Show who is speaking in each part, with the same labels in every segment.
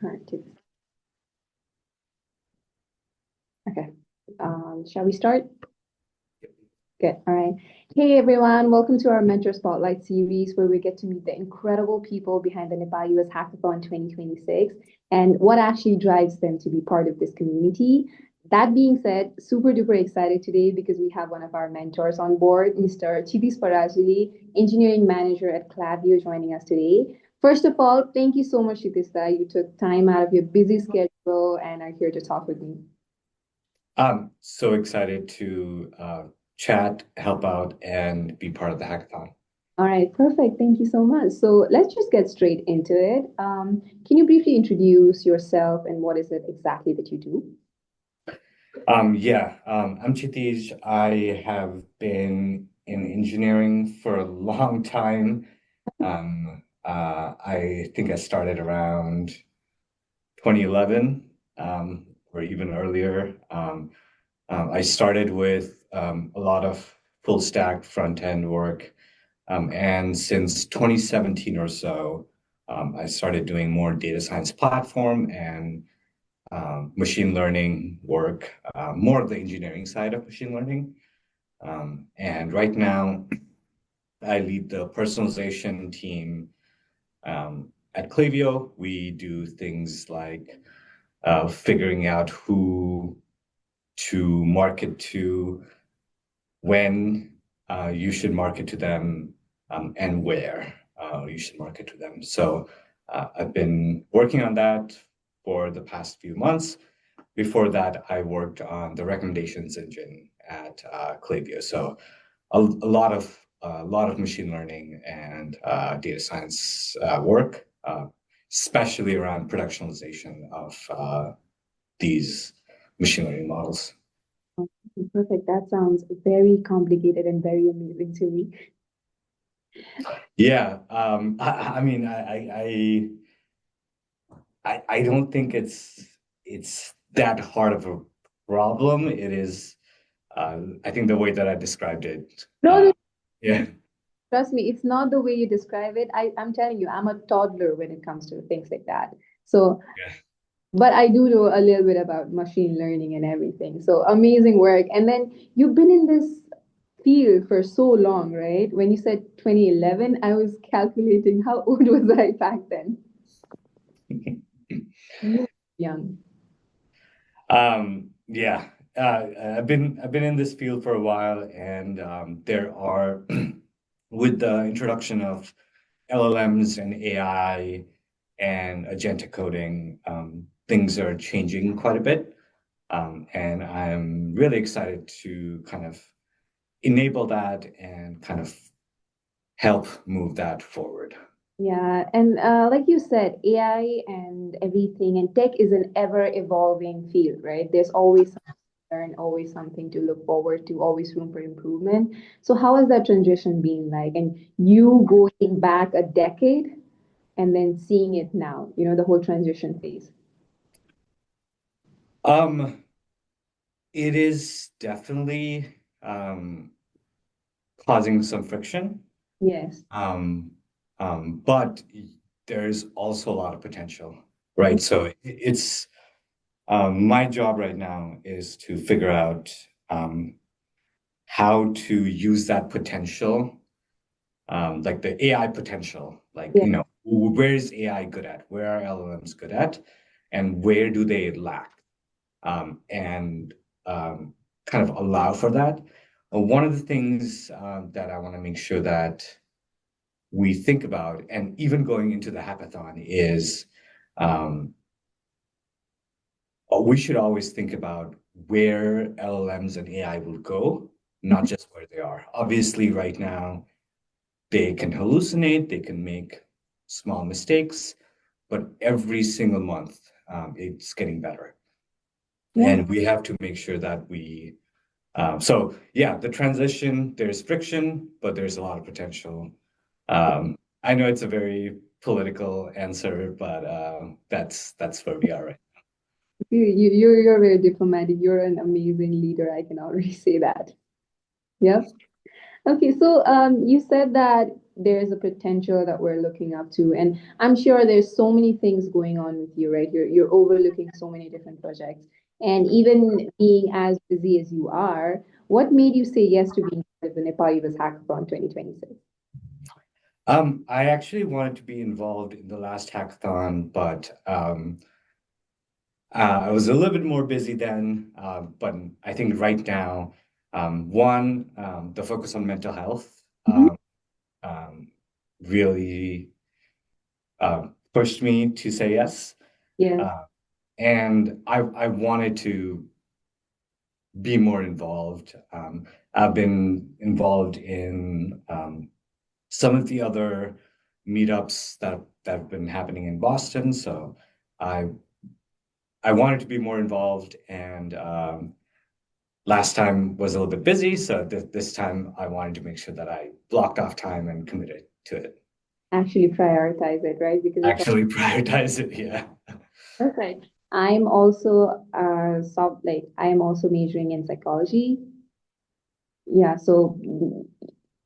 Speaker 1: Current. Okay. Shall we start? Good. All right. Hey, everyone. Welcome to our Mentor Spotlight series, where we get to meet the incredible people behind the Nepal US Hackathon 2026 and what actually drives them to be part of this community. That being said, super duper excited today because we have one of our mentors on board, Mr. Kshitiz Parajuli, engineering manager at Klaviyo, joining us today. First of all, thank you so much, Kshitiz. You took time out of your busy schedule and are here to talk with me.
Speaker 2: I'm so excited to chat, help out, and be part of the hackathon.
Speaker 1: All right, perfect. Thank you so much. So let's just get straight into it. Can you briefly introduce yourself and what is it exactly that you do?
Speaker 2: I'm Kshitiz. I have been in engineering for a long time. I think I started around 2011, or even earlier. I started with a lot of full stack front end work. And since 2017 or so, I started doing more data science platform and machine learning work, more of the engineering side of machine learning. And right now, I lead the personalization team at Klaviyo. We do things like figuring out who to market to, when you should market to them, and where you should market to them. So I've been working on that for the past few months. Before that, I worked on the recommendations engine at Klaviyo. So a lot of machine learning and data science work, especially around productionalization of these machine learning models.
Speaker 1: Perfect. That sounds very complicated and very amazing to me.
Speaker 2: Yeah, I mean, I don't think it's that hard of a problem. It is, I think the way that I described it,
Speaker 1: No, no,
Speaker 2: yeah,
Speaker 1: trust me, it's not the way you describe it. I'm telling you, I'm a toddler when it comes to things like that. So,
Speaker 2: yeah.
Speaker 1: but I do know a little bit about machine learning and everything. So amazing work. And then you've been in this field for so long, right? When you said 2011, I was calculating how old was I back then? You were young.
Speaker 2: Yeah, I've been in this field for a while, and there are with the introduction of LLMs and AI and agentic coding, things are changing quite a bit. And I'm really excited to kind of enable that and kind of help move that forward.
Speaker 1: Yeah, and like you said, AI and everything and tech is an ever evolving field, right? There's always something to learn, always something to look forward to, always room for improvement. So how has that transition been like? And you going back a decade and then seeing it now, the whole transition phase.
Speaker 2: Um, it is definitely causing some friction,
Speaker 1: Yes.
Speaker 2: but there's also a lot of potential, right? So it's my job right now is to figure out how to use that potential, like the AI potential, like,
Speaker 1: Yeah.
Speaker 2: where is AI good at? Where are LLMs good at? And where do they lack? And kind of allow for that. One of the things that I want to make sure that we think about, and even going into the hackathon, is um, we should always think about where LLMs and AI will go, not just where they are. Obviously, right now, they can hallucinate, they can make small mistakes, but every single month, it's getting better.
Speaker 1: Yeah.
Speaker 2: And we have to make sure that so yeah, the transition, there's friction, but there's a lot of potential. I know it's a very political answer, but that's where we are right
Speaker 1: You're very diplomatic. You're an amazing leader. I can already say that. Yep. Okay, so you said that there's a potential that we're looking up to. And I'm sure there's so many things going on with you, right? You're overlooking so many different projects. And even being as busy as you are, what made you say yes to being part of the Nepal US Hackathon 2026?
Speaker 2: I actually wanted to be involved in the last hackathon, but I was a little bit more busy then. But I think right now, the focus on mental health
Speaker 1: Mhm.
Speaker 2: um, really pushed me to say yes.
Speaker 1: Yes.
Speaker 2: Uh, and I wanted to be more involved. I've been involved in some of the other meetups that have been happening in Boston. So I I wanted to be more involved, and last time was a little bit busy, so this time I wanted to make sure that I blocked off time and committed to it.
Speaker 1: Actually prioritize it, right? Because it's
Speaker 2: Actually prioritize it, yeah.
Speaker 1: perfect. I'm also I am also majoring in psychology. Yeah, so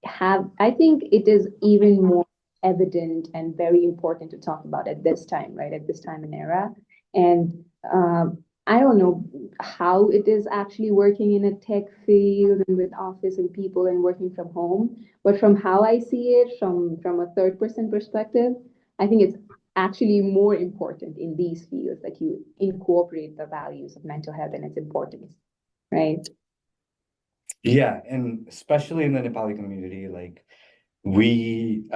Speaker 1: have I think it is even more evident and very important to talk about at this time, right? At this time and era. And I don't know how it is actually working in a tech field and with office and people and working from home, but from how I see it, from a third person perspective, I think it's actually more important in these fields that you incorporate the values of mental health and its importance, right?
Speaker 2: Yeah, and especially in the Nepali community, like we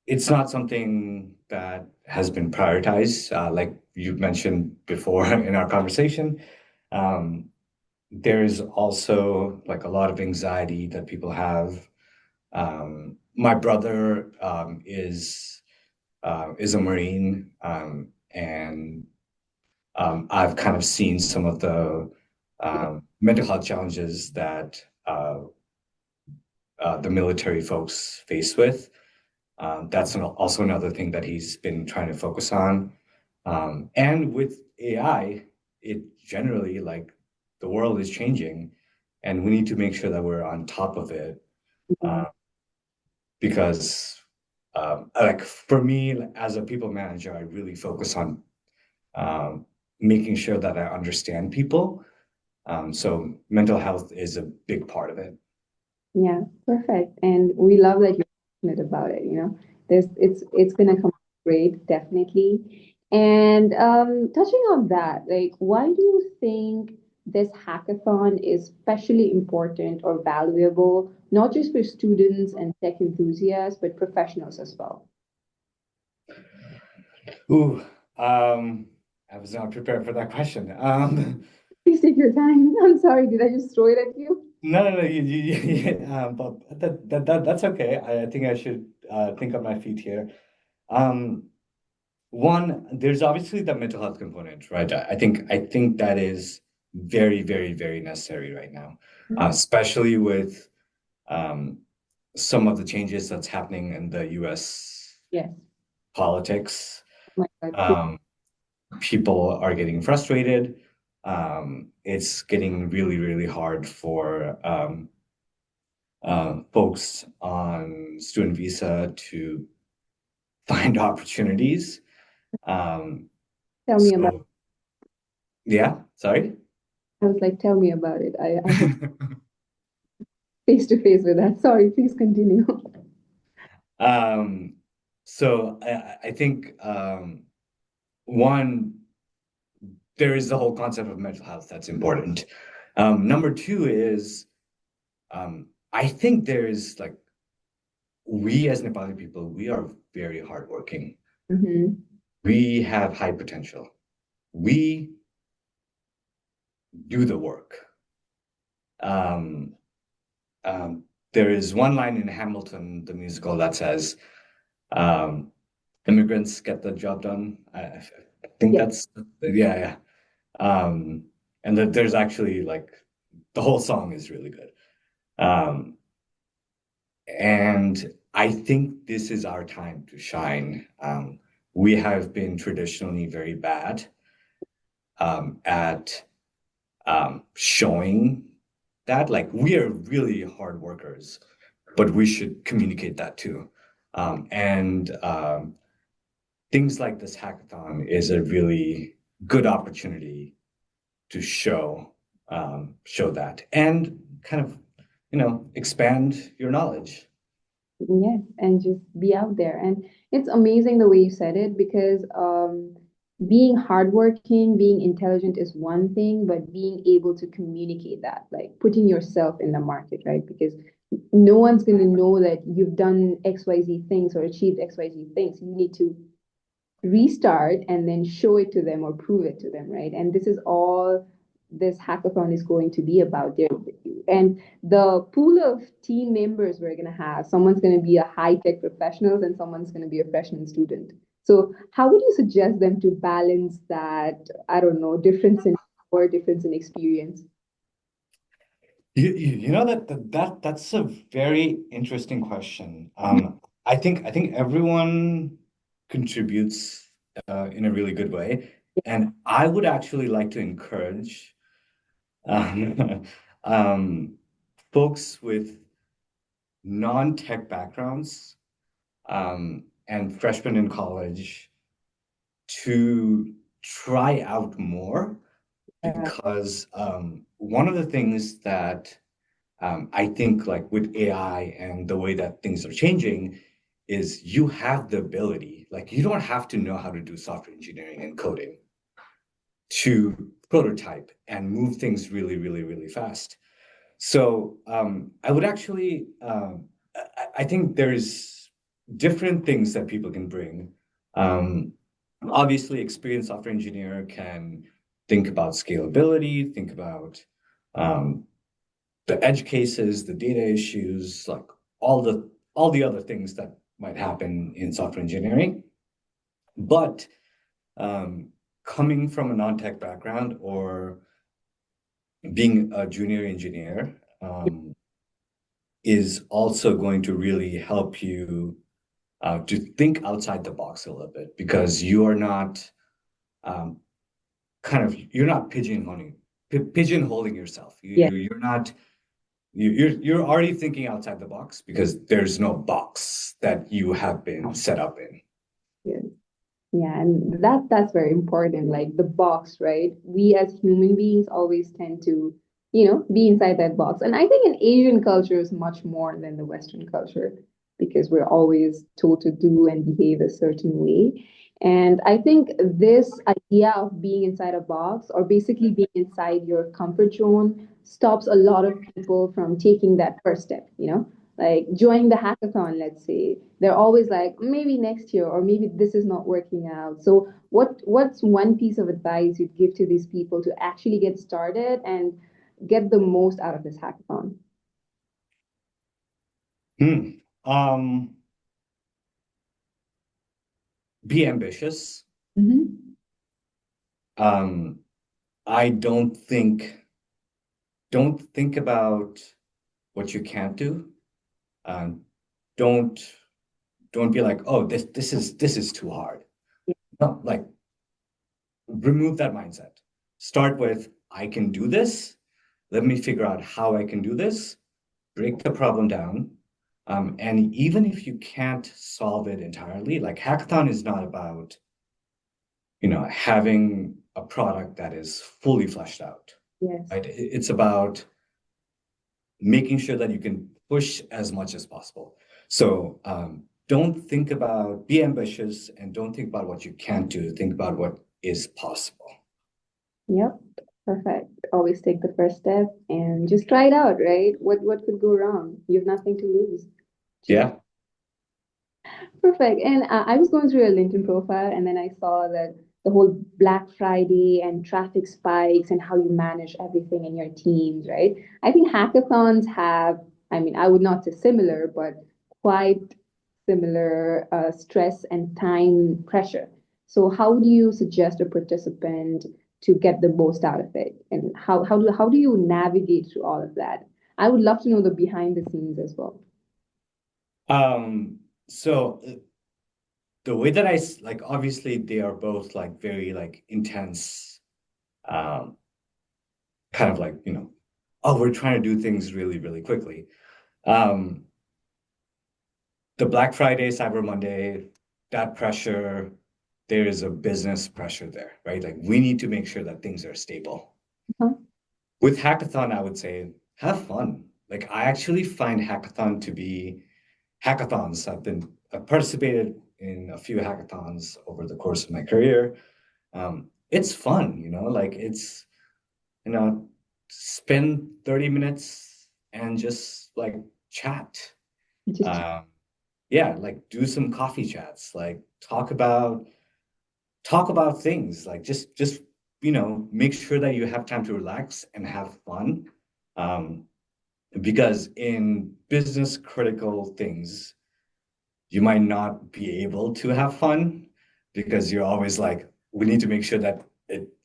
Speaker 2: it's not something that has been prioritized. Like you mentioned before in our conversation, um, there's also like a lot of anxiety that people have. My brother is a Marine, and I've kind of seen some of the mental health challenges that the military folks face with. That's also another thing that he's been trying to focus on. And with AI, it generally like the world is changing, and we need to make sure that we're on top of it.
Speaker 1: Yeah.
Speaker 2: Because like for me, like, as a people manager, I really focus on making sure that I understand people. So mental health is a big part of it.
Speaker 1: Yeah, perfect. And we love that you're passionate about it, you know. It's gonna come great, definitely. And touching on that, like why do you think this hackathon is especially important or valuable, not just for students and tech enthusiasts, but professionals as well?
Speaker 2: Ooh, I was not prepared for that question.
Speaker 1: Please take your time. I'm sorry, did I just throw it at you?
Speaker 2: No, but that's okay. I think I should think on my feet here. Um, One, there's obviously the mental health component, right? I think that is very, very, very necessary right now, especially with um, some of the changes that's happening in the U.S.
Speaker 1: Yes.
Speaker 2: politics.
Speaker 1: Oh my God.
Speaker 2: Um, People are getting frustrated. It's getting really, really hard for folks on student visa to find opportunities. Um,
Speaker 1: Tell me about
Speaker 2: so yeah, sorry.
Speaker 1: I was like, tell me about it. I have face to face with that. Sorry, please continue.
Speaker 2: Um, so I think one, there is the whole concept of mental health that's important. Number two is I think there is like we as Nepali people, we are very hardworking.
Speaker 1: Hmm.
Speaker 2: We have high potential. We do the work. Um, there is one line in Hamilton, the musical, that says, um, "Immigrants get the job done." I think
Speaker 1: Yes.
Speaker 2: that's yeah, yeah. And that there's actually like the whole song is really good. Um, and I think this is our time to shine. We have been traditionally very bad at showing that. Like we are really hard workers. but we should communicate that too. And things like this hackathon is a really good opportunity to show that and kind of, expand your knowledge.
Speaker 1: Yes, and just be out there. And it's amazing the way you said it because being hardworking, being intelligent is one thing, but being able to communicate that, like putting yourself in the market, right? Because no one's going to know that you've done XYZ things or achieved XYZ things. You need to restart and then show it to them or prove it to them, right? And this is all this hackathon is going to be about there. And the pool of team members we're going to have, someone's going to be a high-tech professionals and someone's going to be a freshman student. So how would you suggest them to balance that, I don't know, difference in or difference in experience?
Speaker 2: You know that's a very interesting question. I think everyone contributes in a really good way, and I would actually like to encourage um, um, folks with non-tech backgrounds and freshmen in college to try out more because one of the things that I think like with AI and the way that things are changing is you have the ability, like you don't have to know how to do software engineering and coding to prototype and move things really, really, really fast. So I would actually, I think there's different things that people can bring. Um, Obviously, experienced software engineer can think about scalability, think about um, the edge cases, the data issues, like all the other things that might happen in software engineering. But um, coming from a non-tech background or being a junior engineer is also going to really help you to think outside the box a little bit because you are not um, you're not pigeonholing yourself.
Speaker 1: Yeah.
Speaker 2: You're not you're already thinking outside the box because there's no box that you have been set up in.
Speaker 1: Yeah. Yeah, and that's very important. Like the box, right? We as human beings always tend to, be inside that box. And I think an Asian culture is much more than the Western culture because we're always told to do and behave a certain way. And I think this idea of being inside a box or basically being inside your comfort zone stops a lot of people from taking that first step, like joining the hackathon, let's say, they're always like, maybe next year, or maybe this is not working out. So what's one piece of advice you'd give to these people to actually get started and get the most out of this hackathon?
Speaker 2: Hmm. Um, be ambitious.
Speaker 1: Mm-hmm.
Speaker 2: Um, I don't think about what you can't do. Um, don't don't be like, oh, this is too hard. No, like remove that mindset. Start with, I can do this. Let me figure out how I can do this. Break the problem down. And even if you can't solve it entirely, like hackathon is not about, having a product that is fully fleshed out,
Speaker 1: Yes.
Speaker 2: right? It's about making sure that you can push as much as possible. So don't think about, be ambitious and don't think about what you can't do. Think about what is possible.
Speaker 1: Yep. Perfect. Always take the first step and just try it out, right? What could go wrong? You have nothing to lose. Just
Speaker 2: Yeah.
Speaker 1: perfect. And I was going through your LinkedIn profile and then I saw that the whole Black Friday and traffic spikes and how you manage everything in your teams, right? I think hackathons have, I mean, I would not say similar, but quite similar stress and time pressure. So how do you suggest a participant to get the most out of it? And how do you navigate through all of that? I would love to know the behind the scenes as well.
Speaker 2: So the way that like, obviously they are both like very like intense, um, kind of like, oh, we're trying to do things really, really quickly. Um, the Black Friday, Cyber Monday, that pressure, there is a business pressure there, right? Like we need to make sure that things are stable.
Speaker 1: Huh?
Speaker 2: With hackathon, I would say have fun. Like I actually find hackathon to be hackathons. I've participated in a few hackathons over the course of my career. It's fun, like you know, spend 30 minutes and just like chat.
Speaker 1: Just
Speaker 2: Um, yeah, like do some coffee chats, like talk about things, like just make sure that you have time to relax and have fun. Um, because in business critical things, you might not be able to have fun because you're always like, we need to make sure that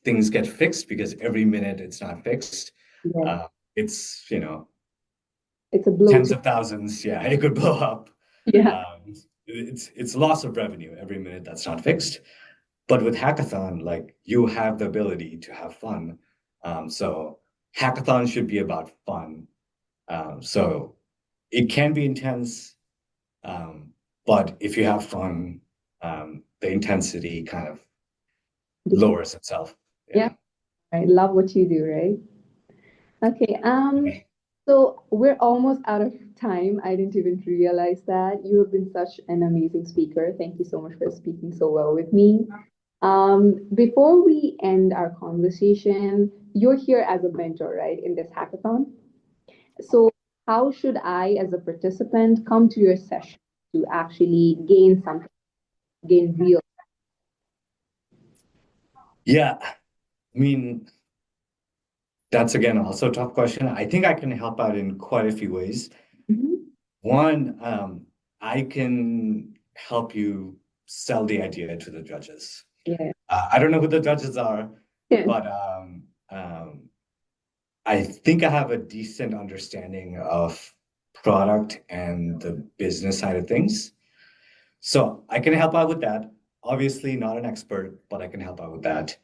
Speaker 2: things get fixed because every minute it's not fixed.
Speaker 1: yeah,
Speaker 2: It's,
Speaker 1: it's a blow
Speaker 2: tens
Speaker 1: to
Speaker 2: of thousands. Yeah, it could blow up.
Speaker 1: yeah.
Speaker 2: It's loss of revenue every minute that's not fixed. But with hackathon, like you have the ability to have fun. So hackathon should be about fun. So it can be intense, but if you have fun, the intensity kind of lowers itself.
Speaker 1: Yeah,
Speaker 2: Yeah.
Speaker 1: I love what you do, right? Okay, so we're almost out of time. I didn't even realize that. You have been such an amazing speaker. Thank you so much for speaking so well with me. Before we end our conversation, you're here as a mentor, right, in this hackathon. So how should I, as a participant, come to your session to actually gain something, gain real?
Speaker 2: Yeah. I mean, that's again also a tough question. I think I can help out in quite a few ways.
Speaker 1: Mhm.
Speaker 2: One, I can help you sell the idea to the judges.
Speaker 1: Yeah.
Speaker 2: I don't know who the judges are,
Speaker 1: Yeah.
Speaker 2: but I think I have a decent understanding of product and the business side of things. So I can help out with that. Obviously, not an expert, but I can help out with that.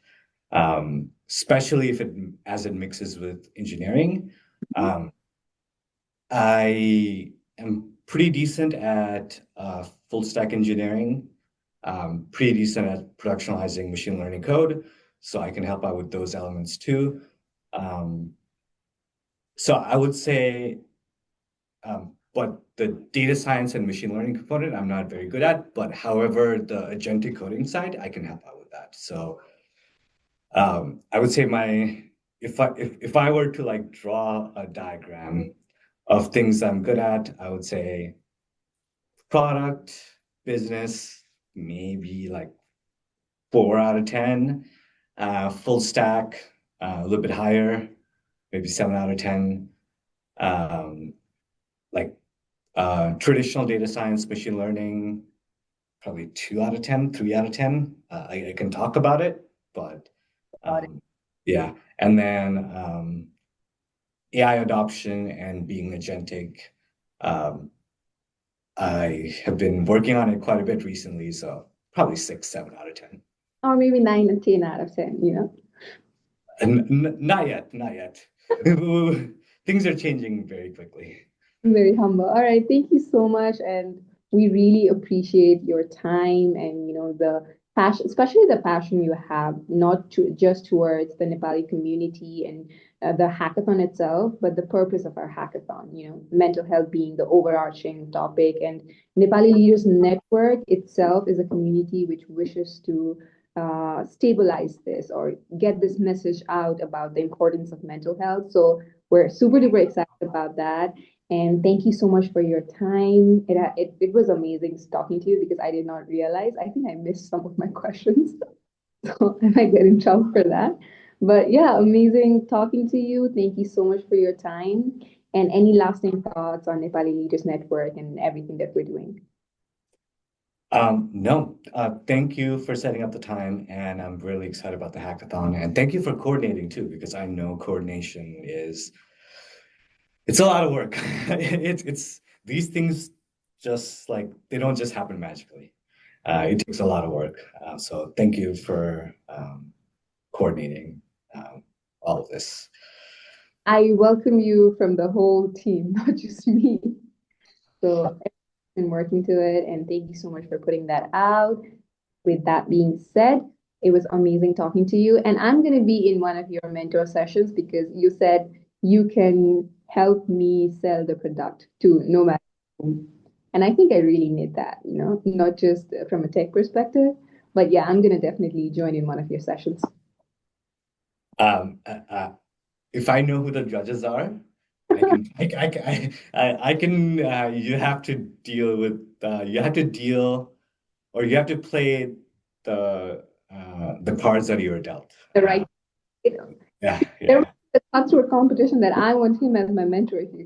Speaker 2: Especially if it mixes with engineering. Um, I am pretty decent at full stack engineering, pretty decent at productionalizing machine learning code, so I can help out with those elements too. Um, so I would say, but the data science and machine learning component, I'm not very good at, but however, the agentic coding side, I can help out with that. So I would say if I were to like draw a diagram of things I'm good at, I would say product, business, maybe like 4 out of 10. Full stack, a little bit higher, maybe 7 out of 10. Um, like traditional data science, machine learning, probably 2 out of 10, 3 out of 10. I can talk about it, but
Speaker 1: Got it.
Speaker 2: um, yeah. And then AI adoption and being agentic. Um, I have been working on it quite a bit recently, so probably 6, 7 out of 10.
Speaker 1: Or maybe 9 and 10 out of 10,
Speaker 2: And not yet, not yet. Things are changing very quickly.
Speaker 1: I'm very humble. All right, thank you so much, and we really appreciate your time and the passion, especially the passion you have, not to just towards the Nepali community and the hackathon itself, but the purpose of our hackathon. Mental health being the overarching topic, and Nepali Leaders Network itself is a community which wishes to stabilize this or get this message out about the importance of mental health. So we're super duper excited about that. And thank you so much for your time. It was amazing talking to you because I did not realize. I think I missed some of my questions. So I might get in trouble for that. But yeah, amazing talking to you. Thank you so much for your time. And any lasting thoughts on Nepali Leaders Network and everything that we're doing?
Speaker 2: No, thank you for setting up the time, and I'm really excited about the hackathon. And thank you for coordinating too, because I know coordination it's a lot of work. It's these things just like they don't just happen magically. It takes a lot of work. So thank you for coordinating all of this.
Speaker 1: I welcome you from the whole team, not just me. So been working to it, and thank you so much for putting that out. With that being said, it was amazing talking to you. And I'm going to be in one of your mentor sessions because you said you can help me sell the product to no matter whom. And I think I really need that, not just from a tech perspective, but yeah, I'm going to definitely join in one of your sessions.
Speaker 2: Um, uh, uh, if I know who the judges are, I can, I can, you have to deal with, you have to deal, or you have to play the cards that you were dealt.
Speaker 1: The right,
Speaker 2: Yeah,
Speaker 1: there
Speaker 2: yeah.
Speaker 1: was a cutthroat competition that I want him as my mentor if we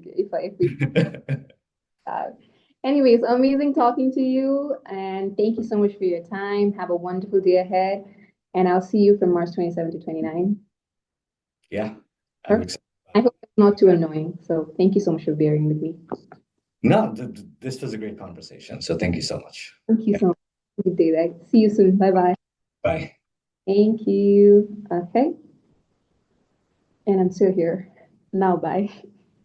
Speaker 1: anyways, amazing talking to you, and thank you so much for your time. Have a wonderful day ahead, and I'll see you from March 27 to 29.
Speaker 2: Yeah, I'm
Speaker 1: Perfect.
Speaker 2: excited.
Speaker 1: I hope it's not too annoying. So thank you so much for bearing with me.
Speaker 2: No, this was a great conversation. So thank you so much.
Speaker 1: Thank you
Speaker 2: Yeah,
Speaker 1: so much. Good day, guys. See you soon. Bye bye.
Speaker 2: bye.
Speaker 1: Thank you. Okay. And I'm still here. Now, bye.